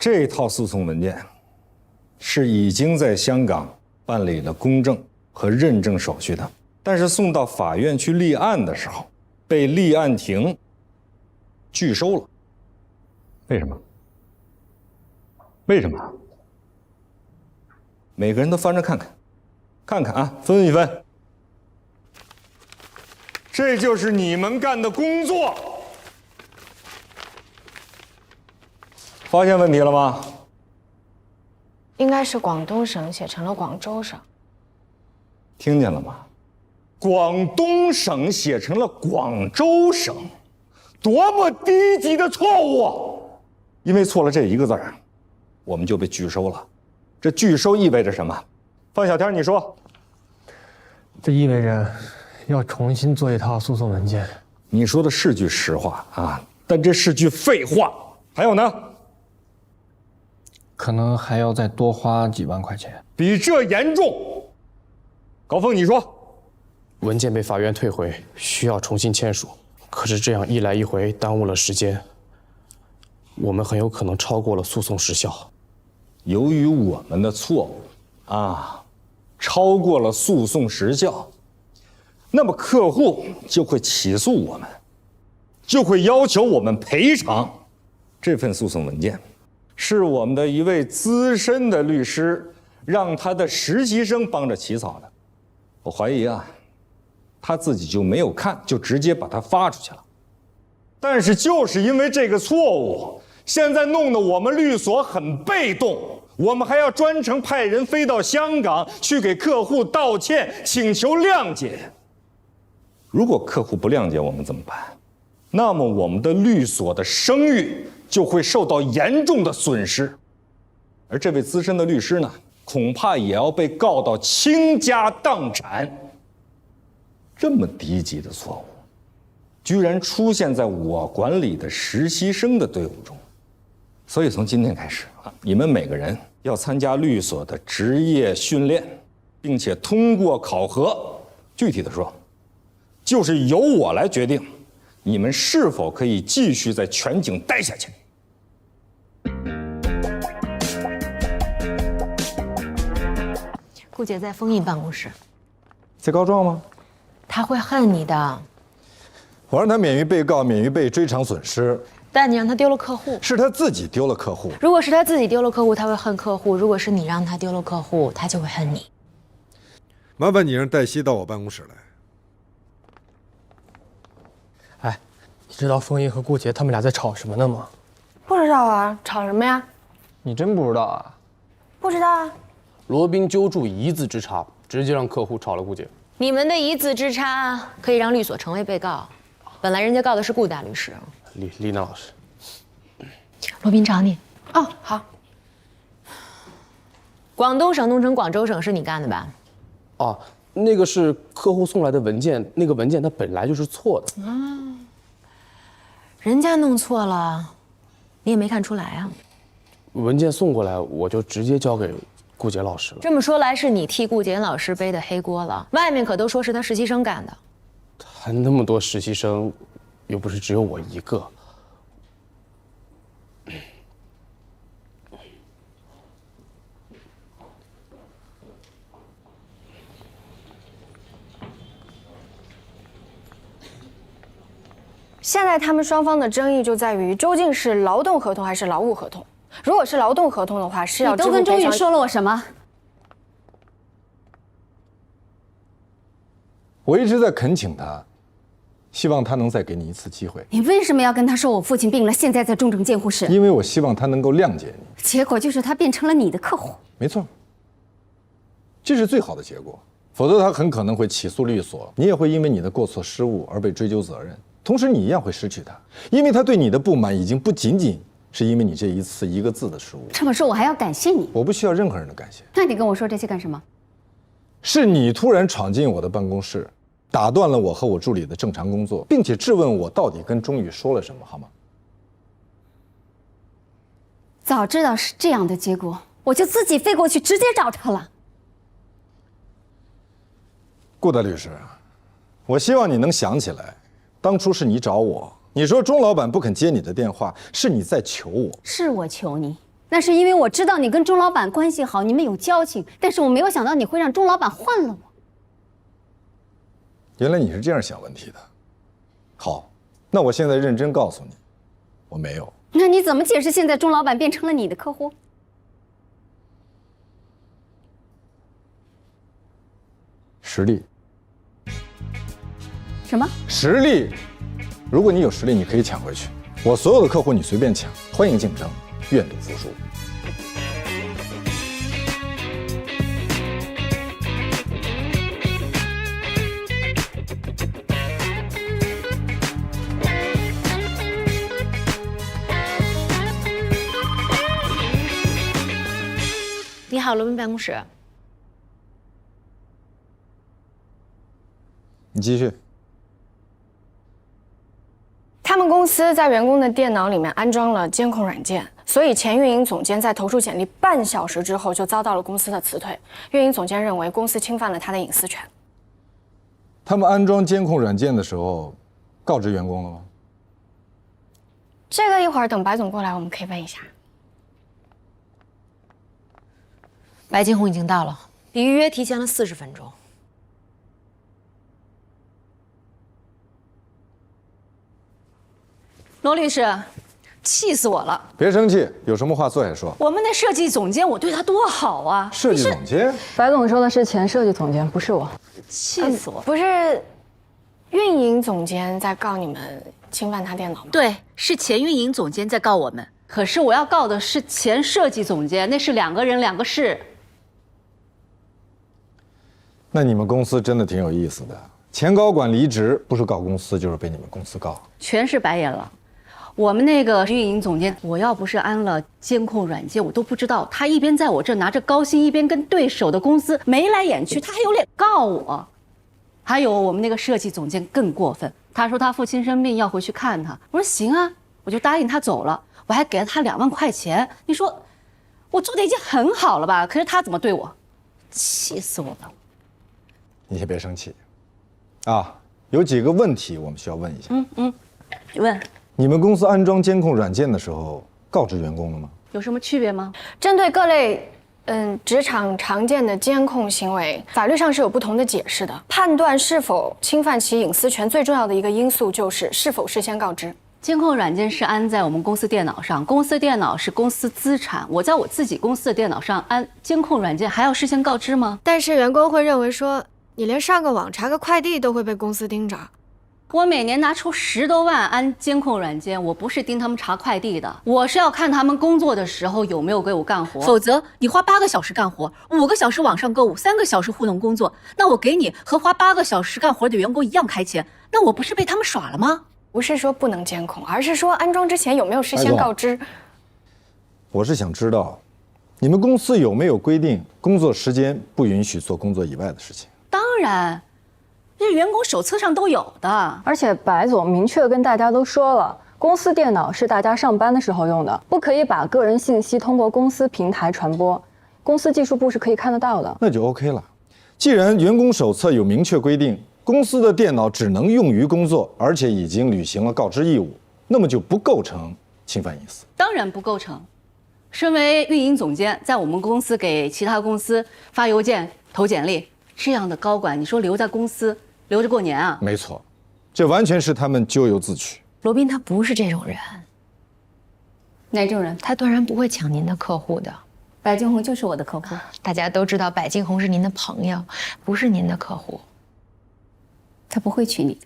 这套诉讼文件是已经在香港办理了公证和认证手续的，但是送到法院去立案的时候，被立案庭拒收了。为什么？为什么？每个人都翻着看看，看看啊，分一分。这就是你们干的工作。发现问题了吗？应该是广东省写成了广州省。听见了吗？广东省写成了广州省，多么低级的错误啊！因为错了这一个字儿，我们就被拒收了。这拒收意味着什么？方小天，你说。这意味着要重新做一套诉讼文件。你说的是句实话啊，但这是句废话。还有呢？可能还要再多花几万块钱。比这严重。高峰，你说。文件被法院退回，需要重新签署。可是这样一来一回，耽误了时间，我们很有可能超过了诉讼时效。由于我们的错误啊，超过了诉讼时效，那么客户就会起诉我们，就会要求我们赔偿。这份诉讼文件是我们的一位资深的律师让他的实习生帮着起草的。我怀疑啊，他自己就没有看，就直接把它发出去了。但是就是因为这个错误，现在弄得我们律所很被动，我们还要专程派人飞到香港去给客户道歉，请求谅解。如果客户不谅解我们怎么办？那么我们的律所的声誉就会受到严重的损失，而这位资深的律师呢，恐怕也要被告到倾家荡产。这么低级的错误，居然出现在我管理的实习生的队伍中。所以从今天开始啊，你们每个人要参加律所的职业训练，并且通过考核。具体的说，就是由我来决定你们是否可以继续在全景待下去。顾姐在封印办公室，在告状吗？他会恨你的。我让他免于被告，免于被追偿损失。但你让他丢了客户，是他自己丢了客户。如果是他自己丢了客户，他会恨客户；如果是你让他丢了客户，他就会恨你。麻烦你让黛西到我办公室来。哎，你知道枫叶和顾杰他们俩在吵什么呢吗？不知道啊，吵什么呀？你真不知道啊？不知道啊。罗宾揪住一字之差，直接让客户炒了顾姐。你们的一字之差可以让律所成为被告，本来人家告的是顾大律师。丽娜老师，罗宾找你。哦，好。广东省弄成广州省是你干的吧？哦，那个是客户送来的文件，那个文件它本来就是错的。人家弄错了，你也没看出来啊？文件送过来，我就直接交给顾杰老师了。这么说来，是你替顾杰老师背的黑锅了。外面可都说是他实习生干的。他那么多实习生，又不是只有我一个。现在他们双方的争议就在于，究竟是劳动合同还是劳务合同？如果是劳动合同的话，是要你都跟周宇说了我什么？我一直在恳请他，希望他能再给你一次机会。你为什么要跟他说我父亲病了，现在在重症监护室？因为我希望他能够谅解你。结果就是他变成了你的客户。没错，这是最好的结果。否则他很可能会起诉律所，你也会因为你的过错失误而被追究责任。同时，你一样会失去他，因为他对你的不满已经不仅仅是因为你这一次一个字的失误。这么说，我还要感谢你。我不需要任何人的感谢。那你跟我说这些干什么？是你突然闯进我的办公室，打断了我和我助理的正常工作，并且质问我到底跟钟宇说了什么，好吗？早知道是这样的结果，我就自己飞过去直接找他了。顾大律师，我希望你能想起来，当初是你找我，你说钟老板不肯接你的电话，是你在求我。是我求你，那是因为我知道你跟钟老板关系好，你们有交情，但是我没有想到你会让钟老板换了我。原来你是这样想问题的。好，那我现在认真告诉你，我没有。那你怎么解释现在钟老板变成了你的客户？实力。什么？实力。如果你有实力，你可以抢回去。我所有的客户你随便抢，欢迎竞争，愿赌服输。你好，罗宾办公室。你继续。他们公司在员工的电脑里面安装了监控软件，所以前运营总监在投出简历半小时之后就遭到了公司的辞退。运营总监认为公司侵犯了他的隐私权。他们安装监控软件的时候，告知员工了吗？这个一会儿等白总过来，我们可以问一下。白金红已经到了，比预约提前了40分钟。罗律师，气死我了！别生气，有什么话坐下说。我们的设计总监，我对他多好啊！设计总监？白总说的是前设计总监，不是我。气死我！不是，运营总监在告你们侵犯他电脑吗？对，是前运营总监在告我们。可是我要告的是前设计总监，那是2个人2个事。那你们公司真的挺有意思的，前高管离职，不是告公司，就是被你们公司告，全是白眼狼。我们那个运营总监，我要不是安了监控软件，我都不知道他一边在我这拿着高薪，一边跟对手的公司眉来眼去，他还有脸告我。还有我们那个设计总监更过分，他说他父亲生病要回去看他，我说行啊，我就答应他走了，我还给了他2万块钱。你说我做的已经很好了吧？可是他怎么对我，气死我了！你先别生气，啊，有几个问题我们需要问一下。问。你们公司安装监控软件的时候告知员工了吗？有什么区别吗？针对各类职场常见的监控行为，法律上是有不同的解释的。判断是否侵犯其隐私权，最重要的一个因素就是是否事先告知。监控软件是安在我们公司电脑上，公司电脑是公司资产，我在我自己公司的电脑上安监控软件，还要事先告知吗？但是员工会认为说，你连上个网查个快递都会被公司盯着。我每年拿出10多万安监控软件，我不是盯他们查快递的，我是要看他们工作的时候有没有给我干活。否则你花8个小时干活，5个小时网上购物，3个小时互动工作，那我给你和花8个小时干活的员工一样开钱，那我不是被他们耍了吗？不是说不能监控，而是说安装之前有没有事先告知。我是想知道，你们公司有没有规定工作时间不允许做工作以外的事情？当然，这员工手册上都有的。而且白总明确跟大家都说了，公司电脑是大家上班的时候用的，不可以把个人信息通过公司平台传播，公司技术部是可以看得到的。那就 OK 了。既然员工手册有明确规定，公司的电脑只能用于工作，而且已经履行了告知义务，那么就不构成侵犯隐私。当然不构成。身为运营总监，在我们公司给其他公司发邮件、投简历，这样的高管，你说留在公司留着过年啊？没错，这完全是他们咎由自取。罗宾他不是这种人。哪种人？他断然不会抢您的客户的。白金红就是我的客户。大家都知道白金红是您的朋友，不是您的客户。他不会娶你的。